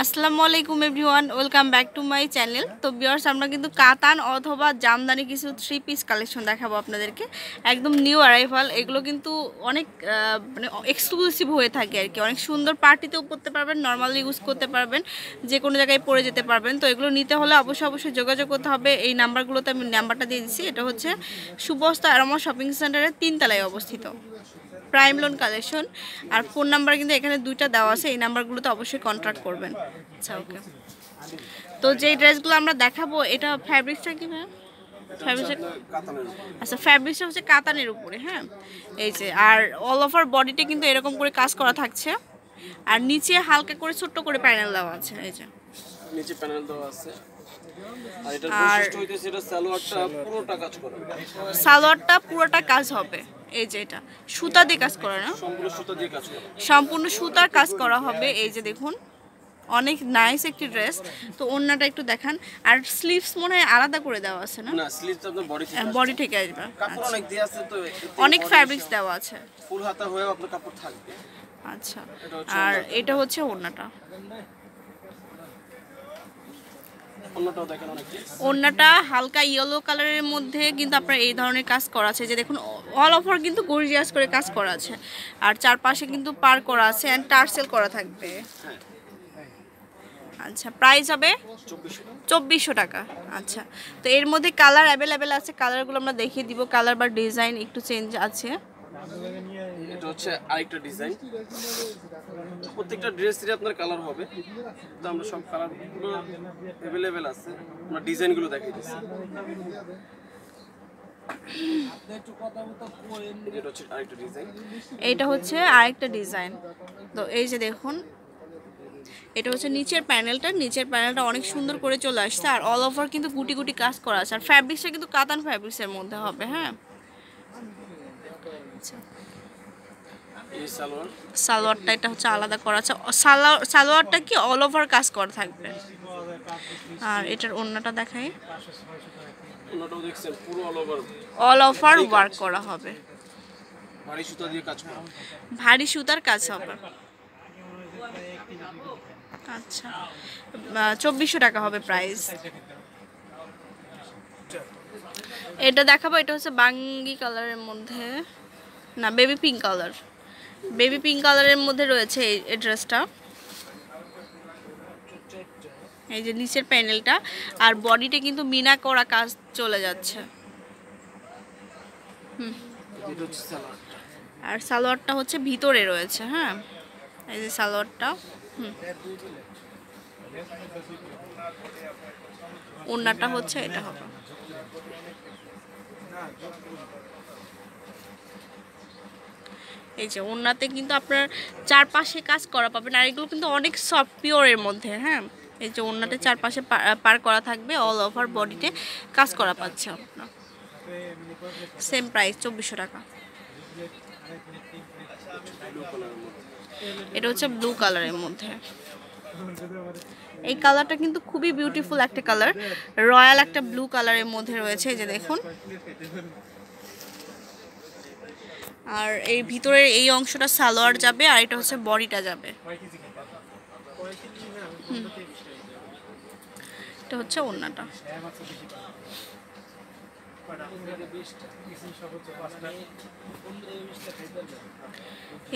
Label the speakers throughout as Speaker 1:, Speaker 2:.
Speaker 1: আসসালামু আলাইকুম everyone, welcome back to my channel. তো ভিউয়ার্স, আমরা কিন্তু কাতান অথবা জামদানি কিছু 3 পিস কালেকশন দেখাবো আপনাদেরকে, একদম নিউ অ্যারাইভাল। এগুলো কিন্তু অনেক মানে এক্সক্লুসিভ হয়ে থাকে আর কি। অনেক সুন্দর পার্টিতেও পরতে পারবেন, নর্মালি ইউজ করতে পারবেন, যে কোনো জায়গায় পরে যেতে পারবেন। তো এগুলো নিতে হলে অবশ্যই যোগাযোগ করতে হবে। এই নাম্বারগুলোতে আমি নাম্বারটা দিয়ে দিচ্ছি। এটা হচ্ছে সুবস্তা আরামা শপিং সেন্টারের 3 তলায় অবস্থিত, প্রাইম লোন কালেকশন। আর ফোন নাম্বার কিন্তু এখানে 2টা দেওয়া আছে, এই নাম্বারগুলোতে অবশ্যই কন্ট্যাক্ট করবেন। আচ্ছা, ওকে। তো যেই ড্রেসগুলো আমরা দেখাবো, এটা ফ্যাব্রিক্সটা কি ভাই? আচ্ছা, ফ্যাব্রিক্সটা হচ্ছে কাতানের উপরে, হ্যাঁ। এই যে, আর অল ওভার বডিতে কিন্তু এরকম করে কাজ করা থাকছে, আর নিচে হালকা করে ছোট্ট করে প্যানেল দেওয়া আছে। এই যে
Speaker 2: নিচে প্যানেল দেওয়া আছে। আর এটার বৈশিষ্ট্য হইতেছে এটা সালোয়ারটা পুরোটা কাজ করা।
Speaker 1: সালোয়ারটা পুরোটা কাজ হবে। এই যে এটা সুতা দিয়ে কাজ করা, না?
Speaker 2: সম্পূর্ণ সুতা দিয়ে কাজ করা।
Speaker 1: সম্পূর্ণ সুতার কাজ করা হবে। এই যে দেখুন, অনেক নাইস একটি ড্রেস। তো ওন্নাটা একটু দেখান। আর স্লিভস মনে হয় আলাদা করে দেওয়া আছে, না?
Speaker 2: না, স্লিভস আপনার
Speaker 1: বডি থেকে আসবে।
Speaker 2: কাপড় অনেক দেয়া আছে, তো
Speaker 1: অনেক ফ্যাব্রিক্স দেওয়া আছে।
Speaker 2: ফুল হাতা হয়েও আপনার কাপড় থাকবে।
Speaker 1: আচ্ছা, আর এটা হচ্ছে ওন্নাটা। ওন্নাটা হালকা ইয়েলো কালারের মধ্যে কিন্তু আপনার এই ধরনের কাজ করা আছে। যে দেখুন, অল ওভার কিন্তু গর্জিয়াস করে কাজ করা আছে, আর চারপাশে কিন্তু পার করা আছে এন্ড টার্সেল করা থাকবে। আচ্ছা, প্রাইস হবে 2400 টাকা। আচ্ছা, তো এর মধ্যে কালার অ্যাভেলেবেল আছে। কালারগুলো আমরা দেখিয়ে দিব। কালার বা ডিজাইন একটু চেঞ্জ আছে।
Speaker 2: এটা হচ্ছে আরেকটা ডিজাইন। প্রত্যেকটা ড্রেসেরই আপনার কালার হবে। তো আমরা সব কালারগুলো অ্যাভেলেবেল আছে, আমরা ডিজাইনগুলো দেখিয়ে দিচ্ছি।
Speaker 1: এইটা হচ্ছে আরেকটা ডিজাইন। তো এই যে দেখুন, এটা হচ্ছে নিচের প্যানেলটা অনেক সুন্দর করে চলে আসছে, আর অল ওভার কিন্তু গুটি গুটি কাজ করা আছে। আর ফ্যাব্রিক্সটা কিন্তু কাতান ফ্যাব্রিক্সের মধ্যে হবে, হ্যাঁ। সালোয়ারটা এটা হচ্ছে আলাদা করা আছে। সালোয়ারটা কি অল ওভার কাজ করা থাকবে। আর এটার ওন্নাটা দেখাই,
Speaker 2: ওন্নাটাও দেখছেন পুরো
Speaker 1: অল ওভার ওয়ার্ক করা হবে।
Speaker 2: ভারী সুতা দিয়ে কাজ করা,
Speaker 1: ভারী সুতার কাজ হবে। আচ্ছা, 2400 টাকা হবে প্রাইস। এটা দেখাবো, এটা হচ্ছে বাঙ্গি কালারের মধ্যে, না বেবি পিঙ্ক কালারের মধ্যে রয়েছে এই ড্রেসটা। এই যে নিচের প্যানেলটা, আর বডিতে কিন্তু মিনা করা কাজ চলে যাচ্ছে। আর সালোয়ারটা হচ্ছে ভিতরে রয়েছে, হ্যাঁ। এই যে সালোয়ারটা, ওন্নাটা হচ্ছে এটা হবে। এই যে ওন্নাতে কিন্তু আপনার চারপাশে কাজ করা পাবেন, আর এগুলো কিন্তু অনেক সফট পিওরের মধ্যে, হ্যাঁ। এই যে ওন্নাতে চারপাশে পার করা থাকবে, অল ওভার বডিতে কাজ করা পাচ্ছে আপনার। সেম প্রাইস 2400 টাকা। এটা হচ্ছে ব্লু কালারের মধ্যে। এই কালারটা কিন্তু খুবই বিউটিফুল একটা কালার, রয়্যাল একটা ব্লু কালারের মধ্যে রয়েছে। এই যে দেখুন, আর এই ভিতরের এই অংশটা সালোয়ার যাবে, আর এটা হচ্ছে বডিটা যাবে। এটা হচ্ছে ওন্নাটা।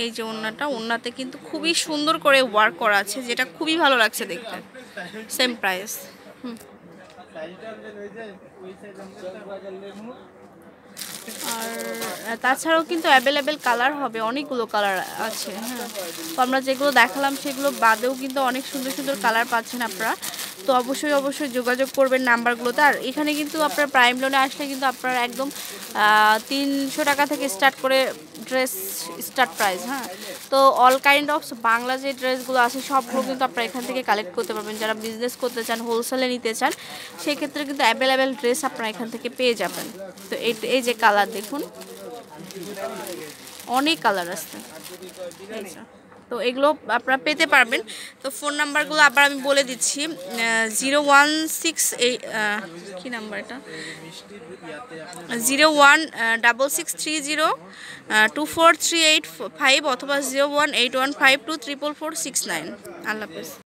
Speaker 1: এই যে ওন্নাতে কিন্তু খুবই সুন্দর করে ওয়ার্ক করা আছে, যেটা খুবই ভালো লাগছে দেখতে। Same price. আর তাছাড়াও কিন্তু অ্যাভেলেবেল কালার হবে, অনেকগুলো কালার আছে, হ্যাঁ। তো আমরা যেগুলো দেখালাম সেগুলো বাদেও কিন্তু অনেক সুন্দর সুন্দর কালার পাচ্ছেন আপনারা। তো অবশ্যই যোগাযোগ করবেন নাম্বারগুলোতে। আর এখানে কিন্তু আপনার প্রাইম লোনে আসলে কিন্তু আপনারা একদম 300 টাকা থেকে স্টার্ট করে ড্রেস স্টার্ট প্রাইস, হ্যাঁ। তো অল কাইন্ড অফ বাংলা যে ড্রেসগুলো আছে সবগুলো কিন্তু আপনারা এখান থেকে কালেক্ট করতে পারবেন। যারা বিজনেস করতে চান, হোলসেলে নিতে চান, সেক্ষেত্রে কিন্তু অ্যাভেলেবেল ড্রেস আপনারা এখান থেকে পেয়ে যাবেন। তো এই যে কালার দেখুন, অনেক কালার আছে। তো এগুলো আপনারা পেতে পারবেন। তো ফোন নাম্বারগুলো আবার আমি বলে দিচ্ছি, 016 কি নাম্বার এটা, 0166302438 অথবা 01815244469। আল্লাহ হাফেজ।